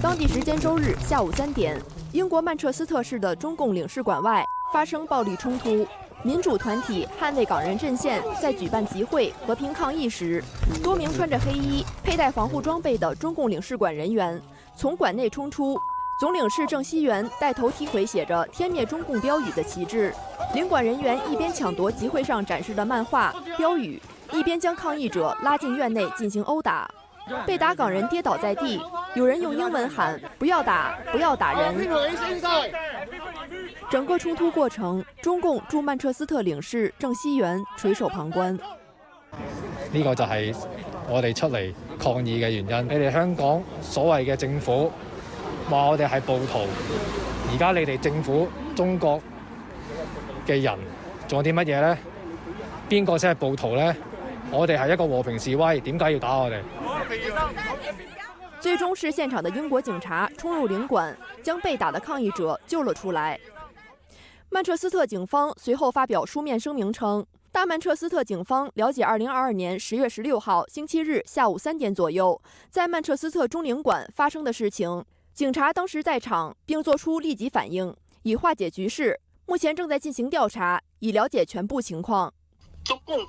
当地时间周日下午3点，英国曼彻斯特市的中共领事馆外发生暴力冲突。民主团体捍卫港人阵线在举办集会和平抗议时，多名穿着黑衣、佩戴防护装备的中共领事馆人员从馆内冲出。总领事郑熙元带头踢毁写着“天灭中共”标语的旗帜，领馆人员一边抢夺集会上展示的漫画、标语，一边将抗议者拉进院内进行殴打。被打港人跌倒在地，有人用英文喊“不要打，不要打人”。整个冲突过程，中共驻曼彻斯特領事鄭熙元垂手旁觀。呢個就係我哋出嚟抗議嘅原因。你哋香港所謂嘅政府話我哋係暴徒，而家你哋政府中國嘅人做啲乜嘢呢？邊個先係暴徒呢？我哋係一個和平示威，點解要打我哋？最終是現場的英國警察衝入領館，將被打的抗議者救了出來。曼彻斯特警方隨後發表書面聲明稱，大曼徹斯特警方了解2022年10月16號星期日下午3點左右，在曼徹斯特中領館發生的事情。警察當時在場，並作出立即反應，以化解局勢。目前正在進行調查，以了解全部情況。中共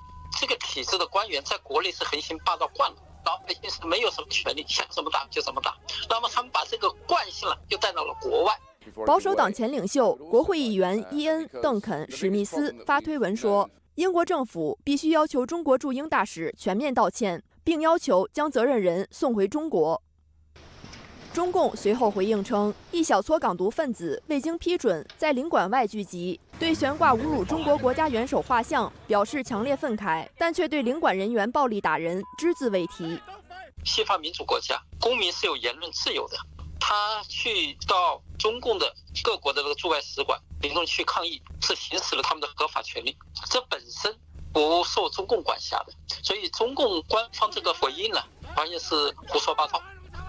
這個體制的官員在國內是橫行霸道慣了，老百姓是沒有什麼權利，想怎麼打就怎麼打。那麼他們把這個慣性就帶到了國外。保守黨前領袖、國會議員伊恩·鄧肯·史密斯發推文說，英國政府必須要求中國駐英大使全面道歉，並要求將責任人送回中國。中共隨後回應稱，一小撮港獨分子未經批准在領館外聚集，對懸掛侮辱中國國家元首畫像表示強烈憤慨，但卻對領館人員暴力打人只字未提。西方民主國家公民是有言論自由的，他去到中共的各國的駐外使館民眾去抗議，是行使了他們的合法權利，這本身不受中共管轄的。所以中共官方這個回應呢，完全是胡說八道，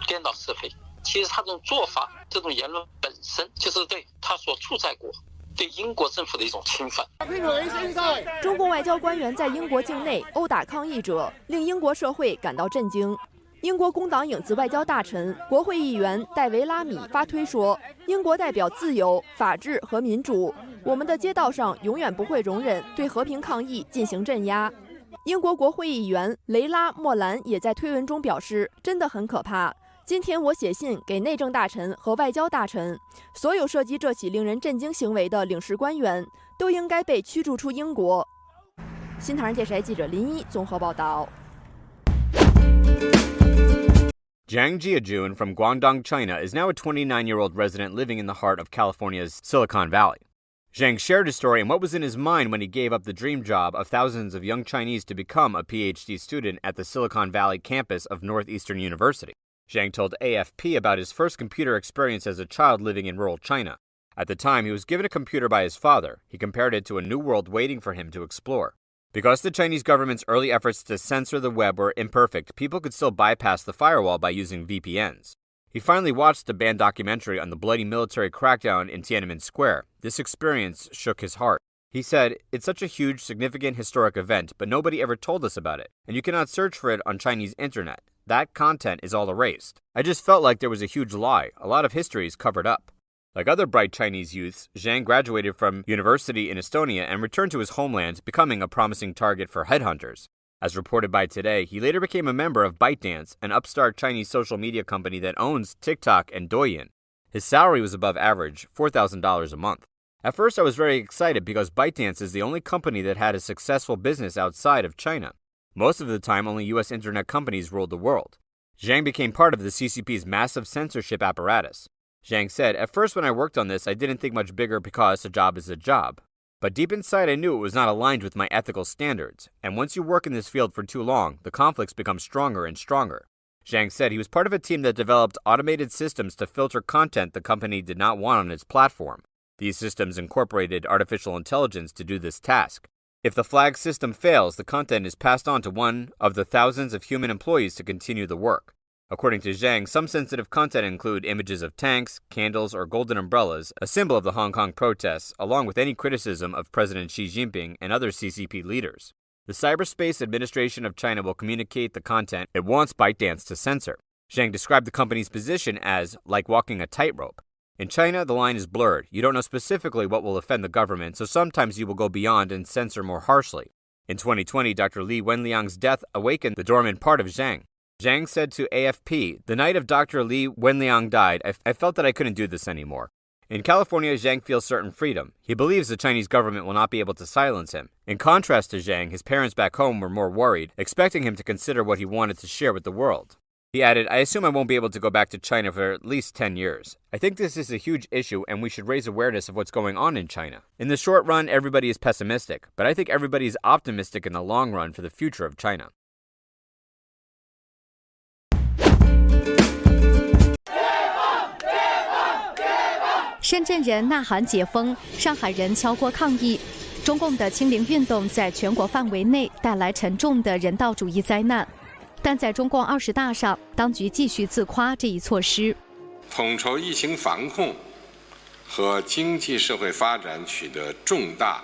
顛倒是非。其實他這種做法，這種言論本身就是對他所處在國、對英國政府的一種侵犯。中共外交官員在英國境內毆打抗議者，令英國社會感到震驚。英國工黨影子外交大臣、國會議員戴維拉米發推說：“英國代表自由、法治和民主，我們的街道上永遠不會容忍對和平抗議進行鎮壓。”英國國會議員雷拉·莫蘭也在推文中表示：“真的很可怕。今天我寫信給內政大臣和外交大臣，所有涉及這起令人震驚行為的領事官員都應該被驅逐出英國。”新唐人電視台記者林一綜合報道。Zhang Jiajun from Guangdong, China, is now a 29-year-old resident living in the heart of California's Silicon Valley. Zhang shared his story and what was in his mind when he gave up the dream job of thousands of young Chinese to become a PhD student at the Silicon Valley campus of Northeastern University. Zhang told AFP about his first computer experience as a child living in rural China. At the time, he was given a computer by his father. He compared it to a new world waiting for him to explore. Because the Chinese government's early efforts to censor the web were imperfect, people could still bypass the firewall by using VPNs. He finally watched the banned documentary on the bloody military crackdown in Tiananmen Square. This experience shook his heart. He said, "It's such a huge, significant historic event, but nobody ever told us about it, and you cannot search for it on Chinese internet. That content is all erased. I just felt like there was a huge lie. A lot of history is covered up." Like other bright Chinese youths, Zhang graduated from university in Estonia and returned to his homeland, becoming a promising target for headhunters. As reported by Today, he later became a member of ByteDance, an upstart Chinese social media company that owns TikTok and Douyin. His salary was above average, $4,000 a month. At first, I was very excited because ByteDance is the only company that had a successful business outside of China. Most of the time, only US internet companies ruled the world. Zhang became part of the CCP's massive censorship apparatus. Zhang said, "At first when I worked on this, I didn't think much bigger because a job is a job. But deep inside I knew it was not aligned with my ethical standards. And once you work in this field for too long, the conflicts become stronger and stronger." Zhang said he was part of a team that developed automated systems to filter content the company did not want on its platform. These systems incorporated artificial intelligence to do this task. If the flag system fails, the content is passed on to one of the thousands of human employees to continue the work. According to Zhang, some sensitive content include images of tanks, candles, or golden umbrellas, a symbol of the Hong Kong protests, along with any criticism of President Xi Jinping and other CCP leaders. The Cyberspace Administration of China will communicate the content it wants ByteDance to censor. Zhang described the company's position as like walking a tightrope. In China, the line is blurred. You don't know specifically what will offend the government, so sometimes you will go beyond and censor more harshly. In 2020, Dr. Li Wenliang's death awakened the dormant part of Zhang. Zhang said to AFP, "The night of Dr. Li Wenliang died, I felt that I couldn't do this anymore." In California, Zhang feels certain freedom. He believes the Chinese government will not be able to silence him. In contrast to Zhang, his parents back home were more worried, expecting him to consider what he wanted to share with the world. He added, "I assume I won't be able to go back to China for at least 10 years. I think this is a huge issue and we should raise awareness of what's going on in China. In the short run, everybody is pessimistic, but I think everybody is optimistic in the long run for the future of China." 深圳人呐喊解封，上海人敲锅抗议。中共的清零运动在全国范围内带来沉重的人道主义灾难，但在中共20大上，当局继续自夸这一措施。统筹疫情防控和经济社会发展取得重大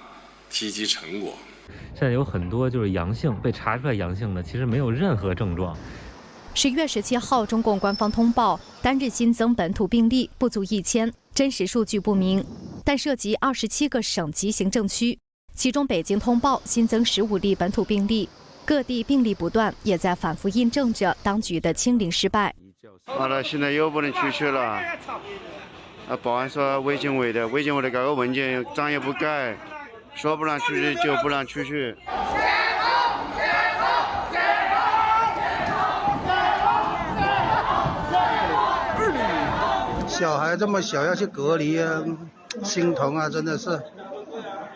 积极成果。现在有很多就是阳性被查出来阳性的，其实没有任何症状。11月17号，中共官方通报单日新增本土病例不足1000，真实数据不明，但涉及27个省级行政区，其中北京通报新增15例本土病例，各地病例不断，也在反复印证着当局的清零失败。好了，现在又不能出去了。保安说卫健委的改个文件，章也不改，说不让出去就不让出去。小孩这么小要去隔离啊，心疼啊，真的是。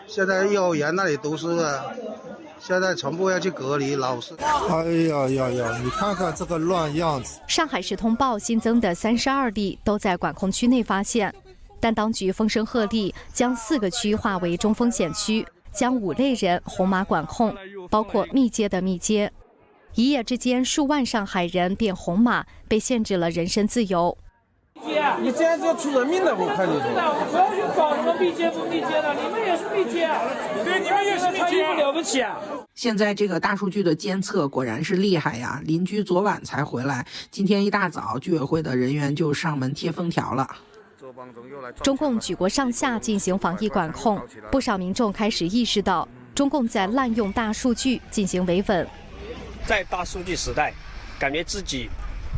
现在幼儿园那里读书啊，现在全部要去隔离，老师。哎呀呀呀！你看看这个乱样子。上海市通报新增的32例都在管控区内发现，但当局风声鹤唳，将4个区划为中风险区，将5类人红码管控，包括密接的密接。一夜之间，数万上海人变红码，被限制了人身自由。你这样就要出人命的，我看你。不要去搞什么密接不密接的，你们也是密接，对，你们也是密接，不了不起啊！现在这个大数据的监测果然是厉害呀！邻居昨晚才回来，今天一大早，居委会的人员就上门贴封条了。中共举国上下进行防疫管控，不少民众开始意识到，中共在滥用大数据进行维稳。在大数据时代，感觉自己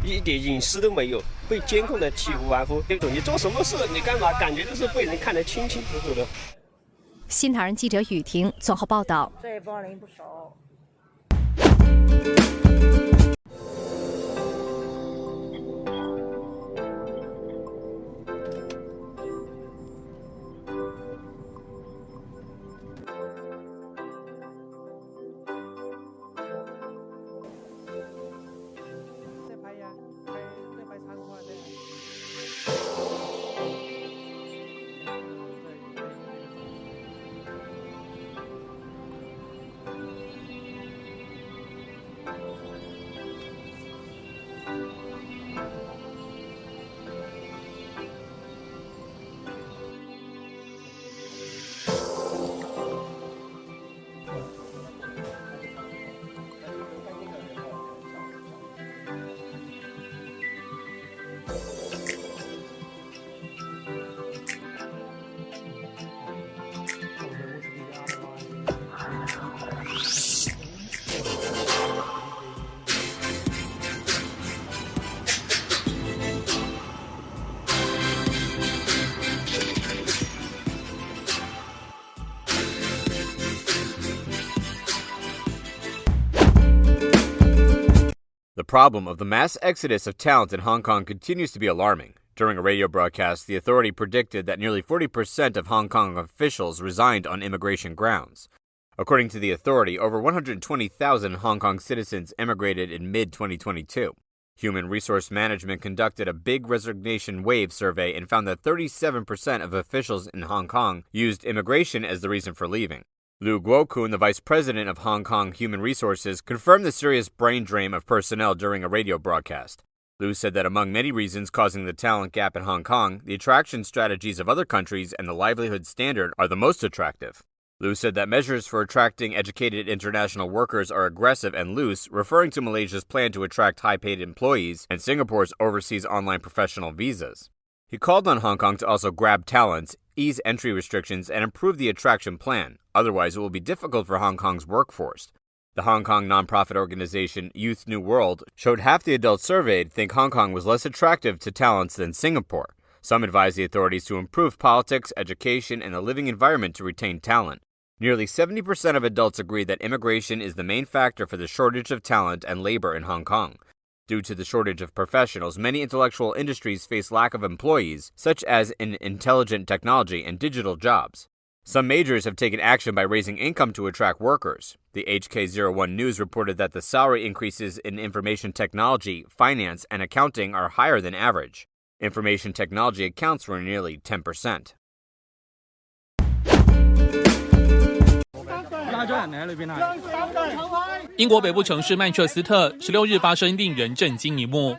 一点隐私都没有，被监控的体无完肤。对，你做什么事，你干嘛，感觉都是被人看得清清楚楚的。新唐人记者雨婷综合报道。这帮人不熟。The problem of the mass exodus of talent in Hong Kong continues to be alarming. During a radio broadcast, the authority predicted that nearly 40% of Hong Kong officials resigned on immigration grounds. According to the authority, over 120,000 Hong Kong citizens emigrated in mid-2022. Human Resource Management conducted a big resignation wave survey and found that 37% of officials in Hong Kong used immigration as the reason for leaving. Liu Guokun, the vice president of Hong Kong Human Resources, confirmed the serious brain drain of personnel during a radio broadcast. Liu said that among many reasons causing the talent gap in Hong Kong, the attraction strategies of other countries and the livelihood standard are the most attractive. Liu said that measures for attracting educated international workers are aggressive and loose, referring to Malaysia's plan to attract high-paid employees and Singapore's overseas online professional visas. He called on Hong Kong to also grab talents, ease entry restrictions, and improve the attraction plan. Otherwise, it will be difficult for Hong Kong's workforce. The Hong Kong nonprofit organization Youth New World showed half the adults surveyed think Hong Kong was less attractive to talents than Singapore. Some advise the authorities to improve politics, education, and the living environment to retain talent. Nearly 70% of adults agree that immigration is the main factor for the shortage of talent and labor in Hong Kong. Due to the shortage of professionals, many intellectual industries face lack of employees, such as in intelligent technology and digital jobs. Some majors have taken action by raising income to attract workers. The HK01 News reported that the salary increases in information technology, finance, and accounting are higher than average. Information technology accounts for nearly 10%. 英国北部城市曼彻斯特16日发生令人震惊一幕。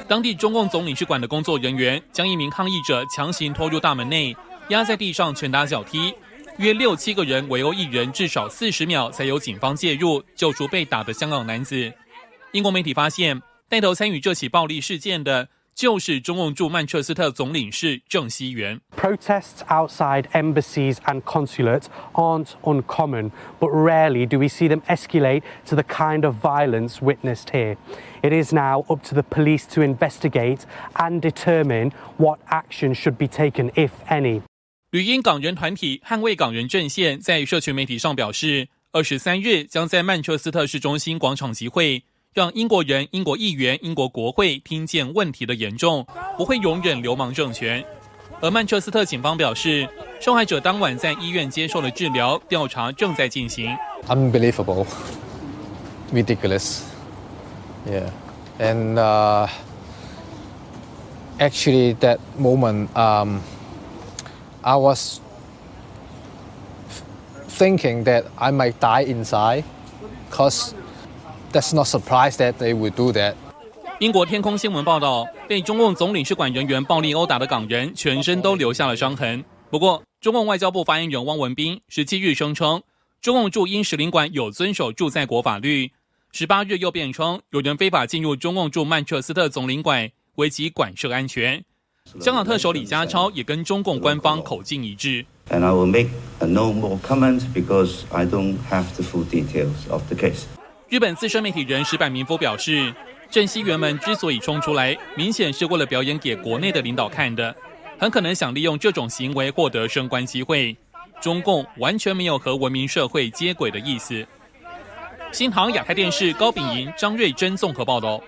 当地中共总领事馆的工作人员将一名抗议者强行拖入大门内，压在地上拳打脚踢，约6-7个人围殴一人，至少40秒才由警方介入救出被打的香港男子。英国媒体发现，带头参与这起暴力事件的就是中共驻曼彻斯特总领事郑熙元。Protests outside embassies and consulates aren't uncommon, but rarely do we see them escalate to the kind of violence witnessed here. It is now up to the police to investigate and determine what action should be taken, if any. 旅英港人团体捍卫港人阵线在社群媒体上表示，23日将在曼彻斯特市中心广场集会，让英国人、英国议员、英国国会听见问题的严重，不会容忍流氓政权。而曼彻斯特警方表示，受害者当晚在医院接受了治疗，调查正在进行。Unbelievable, ridiculous, yeah, and actually that moment, I was thinking that I might die inside, cause that's not surprised that they would do that. 英国天空新闻报道，被中共总领事馆人员暴力殴打的港人全身都留下了伤痕。不过，中共外交部发言人汪文斌17日声称，中共驻英使领馆有遵守驻在国法律。18日又辩称，有人非法进入中共驻曼彻斯特总领馆，危及馆舍安全。香港特首李家超也跟中共官方口径一致。And I will make no more comments because I don't have the full details of the case. 日本资深媒体人石坂民夫表示，郑熙元们之所以冲出来，明显是为了表演给国内的领导看的，很可能想利用这种行为获得升官机会。中共完全没有和文明社会接轨的意思。新唐亚太电视高秉莹、张瑞珍综合报道。